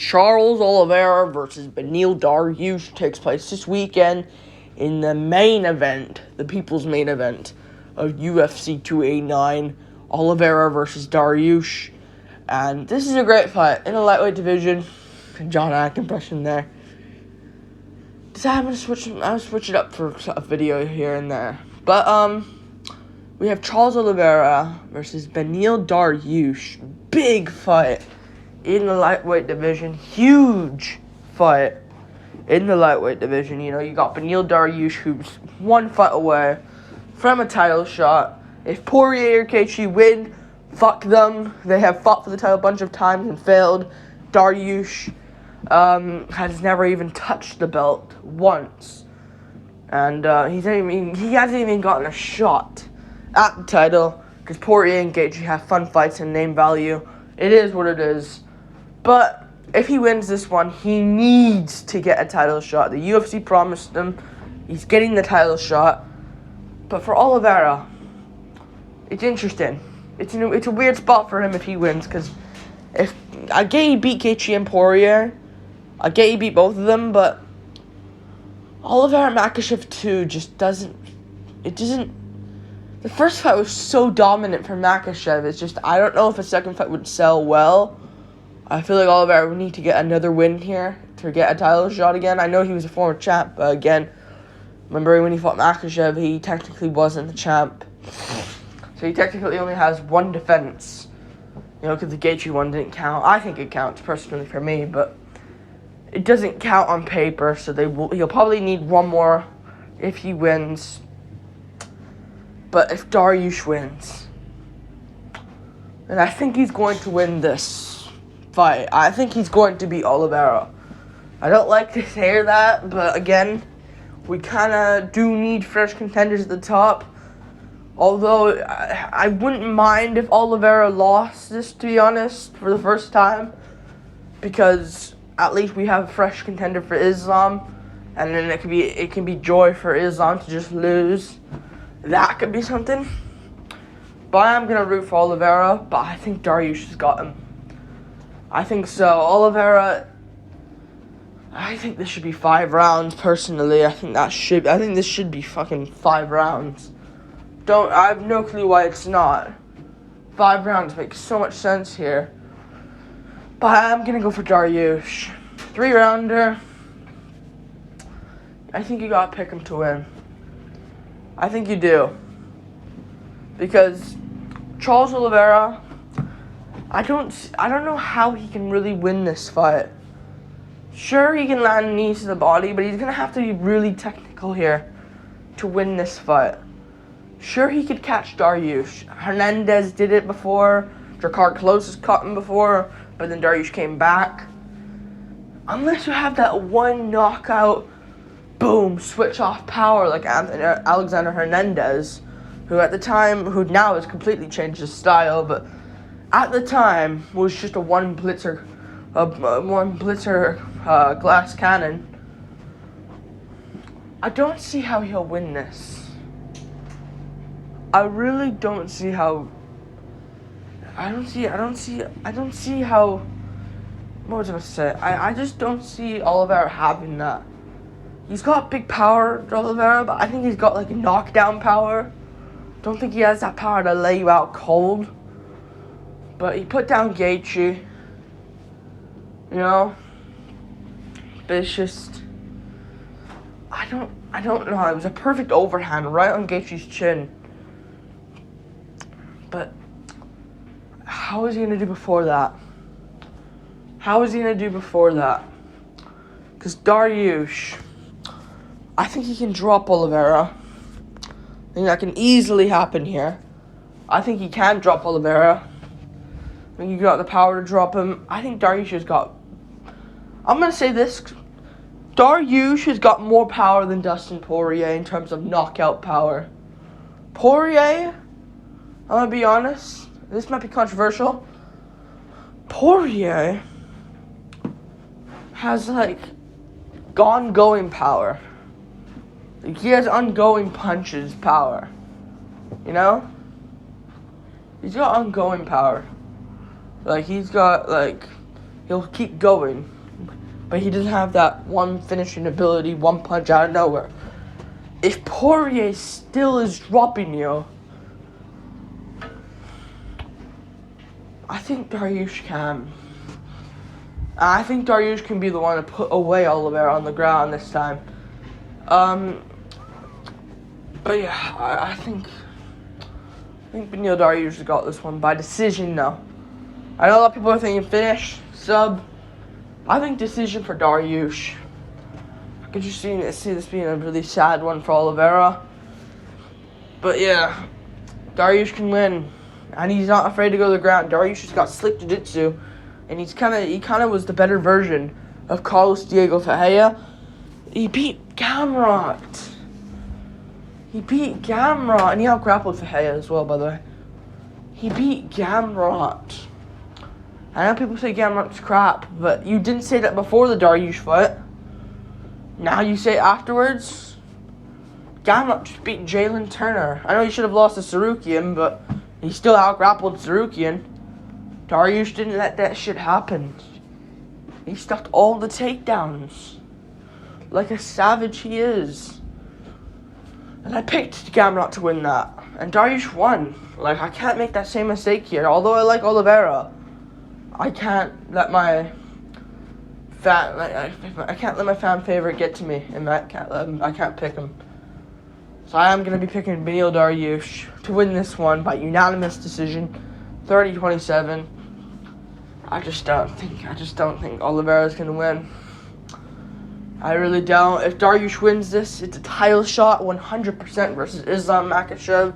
Charles Oliveira versus Beneil Dariush takes place this weekend in the main event, the people's main event of UFC 289, Oliveira versus Dariush. And this is a great fight in the lightweight division. John Ack impression there. I'm gonna switch it up for a video here and there. But we have Charles Oliveira versus Beneil Dariush. Big fight in the lightweight division. Huge fight in the lightweight division. You know, you got Beneil Dariush, who's one fight away from a title shot. If Poirier or Gaethje win, fuck them. They have fought for the title a bunch of times and failed. Dariush has never even touched the belt once. And he hasn't even gotten a shot at the title, because Poirier and Gaethje have fun fights and name value. It is what it is. But if he wins this one, he needs to get a title shot. The UFC promised him he's getting the title shot. But for Oliveira, it's interesting. It's a weird spot for him if he wins, because if I get he beat Gaethje and Poirier, I get he beat both of them, but Oliveira Makhachev 2 just doesn't. The first fight was so dominant for Makhachev. It's just, I don't know if a second fight would sell well. I feel like Oliveira would need to get another win here to get a title shot again. I know he was a former champ, but again, remember when he fought Makhachev, he technically wasn't the champ. So he technically only has one defense. You know, because the Gaethje one didn't count. I think it counts personally for me, but it doesn't count on paper, so he'll probably need one more if he wins. But if Dariush wins, and I think he's going to win this fight. I think he's going to beat Oliveira. I don't like to hear that, but again, we kind of do need fresh contenders at the top. Although, I wouldn't mind if Oliveira lost this, to be honest, for the first time. Because at least we have a fresh contender for Islam. And then it can be joy for Islam to just lose. That could be something. But I'm going to root for Oliveira. But I think Dariush has got him. I think so. Oliveira, I think this should be 5 rounds, personally. I think this should be fucking 5 rounds. I have no clue why it's not. 5 rounds makes so much sense here. But I'm going to go for Dariush. 3-rounder. I think you got to pick him to win. I think you do. Because Charles Oliveira, I don't know how he can really win this fight. Sure, he can land knees to the body, but he's going to have to be really technical here to win this fight. Sure, he could catch Dariush. Hernandez did it before. Drakkar Klose has caught him before, but then Dariush came back. Unless you have that one knockout, boom, switch off power like Alexander Hernandez, who now has completely changed his style, but at the time was just a one blitzer glass cannon. I don't see how he'll win this. I really don't see how. I don't see how. What was I going to say? I just don't see Oliveira having that. He's got big power, Oliveira, but I think he's got like a knockdown power. Don't think he has that power to lay you out cold. But he put down Gaethje. You know? But it's just, I don't know. It was a perfect overhand right on Gaethje's chin. But how is he going to do before that? Because Dariush, I think he can drop Oliveira. I think that can easily happen here. I think he can drop Oliveira. I think you got the power to drop him. I think Dariush has got... I'm going to say this. Dariush has got more power than Dustin Poirier in terms of knockout power. Poirier, I'm going to be honest, this might be controversial. Poirier has, like, ongoing power. Like, he has ongoing punches power. You know? He's got ongoing power. Like, he'll He'll keep going. But he doesn't have that one finishing ability, one punch out of nowhere. If Poirier still is dropping you, I think Dariush can. I think Dariush can be the one to put away Oliveira on the ground this time. But yeah, I think Beneil Dariush has got this one by decision now. I know a lot of people are thinking finish, sub. I think decision for Dariush. I could just see this being a really sad one for Oliveira. But yeah, Dariush can win. And he's not afraid to go to the ground. Dariush just got slick jiu-jitsu. And he kind of was the better version of Carlos Diego Ferreira. He beat Gamrot. And he out-grappled Ferreira as well, by the way. He beat Gamrot. I know people say Gamrot's crap, but you didn't say that before the Dariush fight. Now you say afterwards. Gamrot just beat Jalen Turner. I know he should have lost to Sarukian, but he still out-grappled Sarukian. Dariush didn't let that shit happen. He stuck all the takedowns. Like a savage he is. And I picked Gamrot to win that. And Dariush won. Like, I can't make that same mistake here. Although I like Oliveira, I can't let my fan favorite get to me. And I can't pick him. So I am going to be picking Beneil Dariush to win this one by unanimous decision, 30-27. I just don't think Oliveira's going to win. I really don't. If Dariush wins this, it's a title shot 100% versus Islam Makhachev.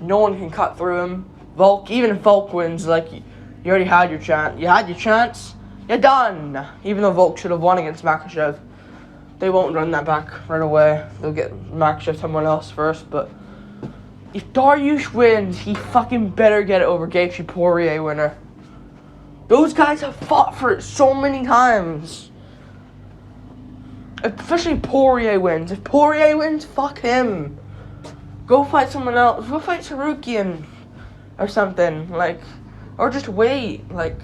No one can cut through him. Volk, even if Volk wins, like, you already had your chance. You had your chance, you're done. Even though Volk should have won against Makhachev. They won't run that back right away. They'll get Makhachev someone else first, but if Dariush wins, he fucking better get it over Gaethje Poirier winner. Those guys have fought for it so many times. Especially Poirier wins. If Poirier wins, fuck him. Go fight someone else. Go fight Sarukian or something. Like, or just wait. Like,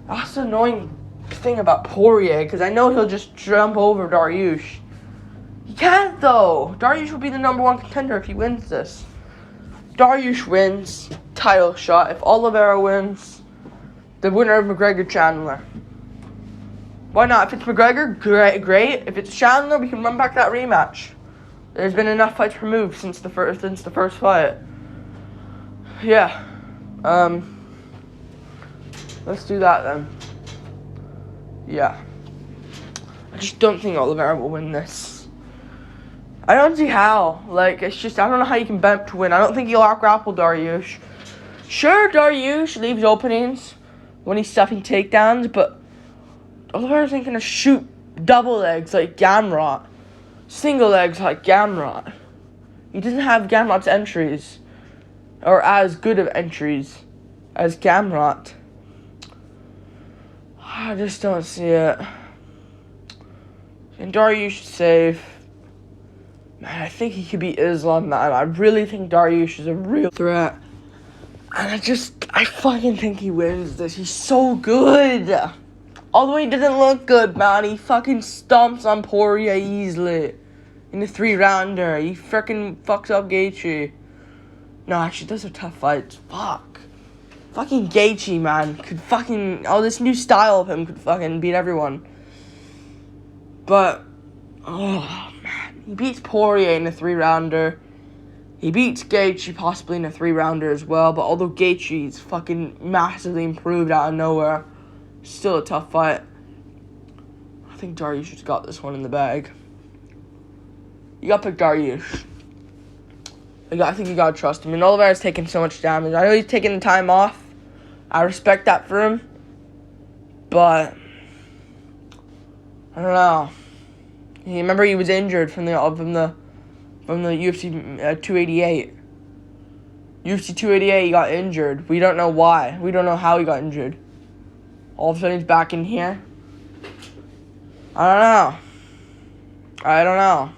that's the annoying thing about Poirier, because I know he'll just jump over Dariush. He can't though. Dariush will be the number one contender if he wins this. Dariush wins, title shot. If Oliveira wins, the winner of McGregor Chandler. Why not? If it's McGregor, great. If it's Chandler, we can run back that rematch. There's been enough fights removed since the first fight. Yeah. Let's do that then. Yeah. I just don't think Oliveira will win this. I don't see how. Like, it's just, I don't know how you can bet to win. I don't think he'll out-grapple Dariush. Sure, Dariush leaves openings when he's stuffing takedowns, but Oliveira's ain't gonna shoot double legs like Gamrot. Single legs like Gamrot. He doesn't have Gamrot's entries. Or as good of entries as Gamrot. I just don't see it. And Dariush is safe. Man, I think he could beat Islam, man. I really think Dariush is a real threat. And I fucking think he wins this. He's so good. Although he doesn't look good, man. He fucking stomps on Poirier easily. In the 3-rounder. He freaking fucks up Gaethje. No, actually, those are tough fights. Fuck. Fucking Gaethje, man. Could fucking... Oh, this new style of him could fucking beat everyone. But... Oh, man. He beats Poirier in a 3-rounder. He beats Gaethje possibly in a 3-rounder as well. But although Gaethje's fucking massively improved out of nowhere, still a tough fight. I think Dariush has got this one in the bag. You gotta pick Dariush. I think you gotta trust him. And Oliveira's taking so much damage. I know he's taking the time off. I respect that for him. But I don't know. Remember he was injured from the UFC 288. UFC 288 he got injured. We don't know why. We don't know how he got injured. All of a sudden he's back in here. I don't know.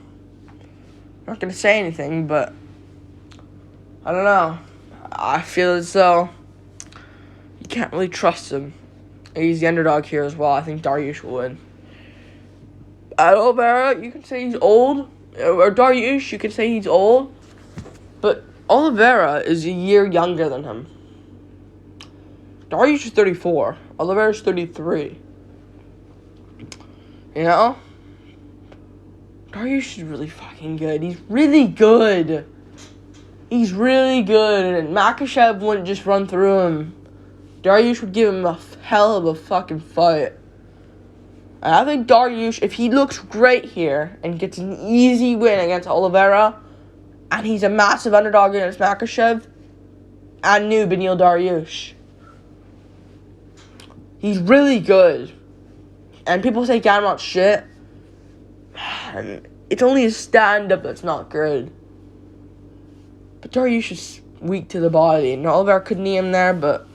I'm not gonna say anything, but I don't know. I feel as though you can't really trust him. He's the underdog here as well. I think Dariush will win. Oliveira, you can say he's old. Or Dariush, you can say he's old. But Oliveira is a year younger than him. Dariush is 34. Oliveira is 33. You know? Dariush is really fucking good. He's really good. He's really good. And Makhachev wouldn't just run through him. Dariush would give him a hell of a fucking fight. And I think Dariush, if he looks great here and gets an easy win against Oliveira, and he's a massive underdog against Makhachev, I knew Beneil Dariush. He's really good. And people say Gamrot's shit. Man, it's only his stand-up that's not good. But Dariush is weak to the body. And Oliveira could knee him there, but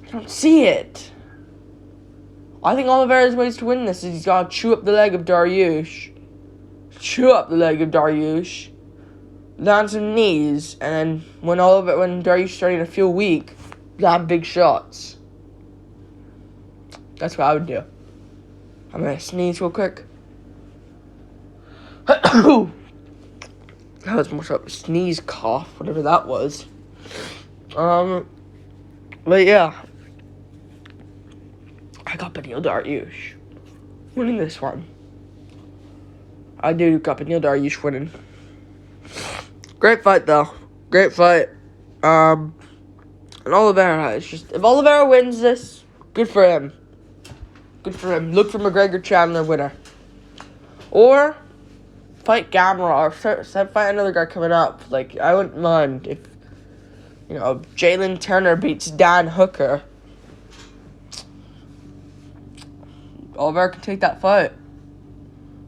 I don't see it. I think Oliveira's ways to win this is he's got to chew up the leg of Dariush. Chew up the leg of Dariush. Land some knees. And then when Dariush is starting to feel weak, land big shots. That's what I would do. I'm going to sneeze real quick. That was more of a sneeze cough, whatever that was. But yeah. I got Beneil Dariush winning this one. I do got Beneil Dariush winning. Great fight though. Great fight. And Oliveira, it's just if Oliveira wins this, good for him. Good for him. Look for McGregor Chandler winner. Or fight Gamrot or fight another guy coming up. Like I wouldn't mind if Jalen Turner beats Dan Hooker. Oliveira could take that fight.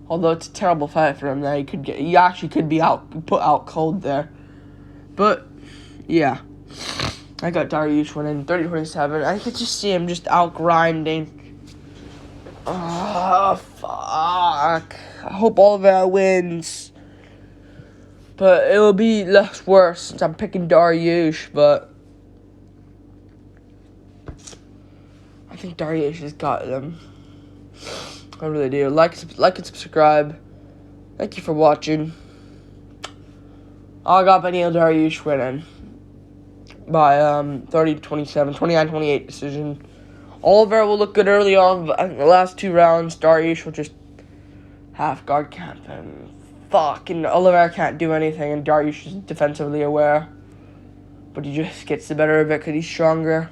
Although it's a terrible fight for him that he actually could be put out cold there. But yeah. I got Dariush winning 30-27. I could just see him just out grinding. Oh fuck. I hope Oliveira wins. But it will be less worse since I'm picking Dariush, but I think Dariush has got them. I really do. Like and subscribe. Thank you for watching. I got Beneil Dariush winning by 30-27, 29-28 decision. Oliveira will look good early on, but in the last two rounds, Dariush will just half guard camp and fucking Oliveira can't do anything, and Dariush is defensively aware. But he just gets the better of it because he's stronger.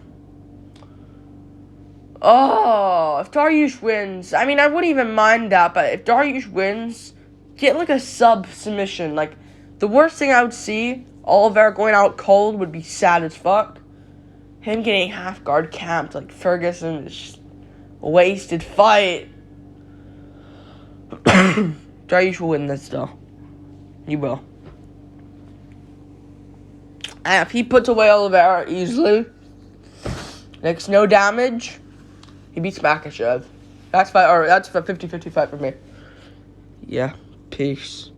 Oh, if Dariush wins, I mean, I wouldn't even mind that, but if Dariush wins, get like a sub-submission. Like, the worst thing I would see, Oliveira going out cold would be sad as fuck. Him getting half guard camped like Ferguson is just a wasted fight. Dariush will win this though. He will. And if he puts away Oliveira easily, makes no damage, he beats Makhachev. That's a 50-50 fight for me. Yeah. Peace.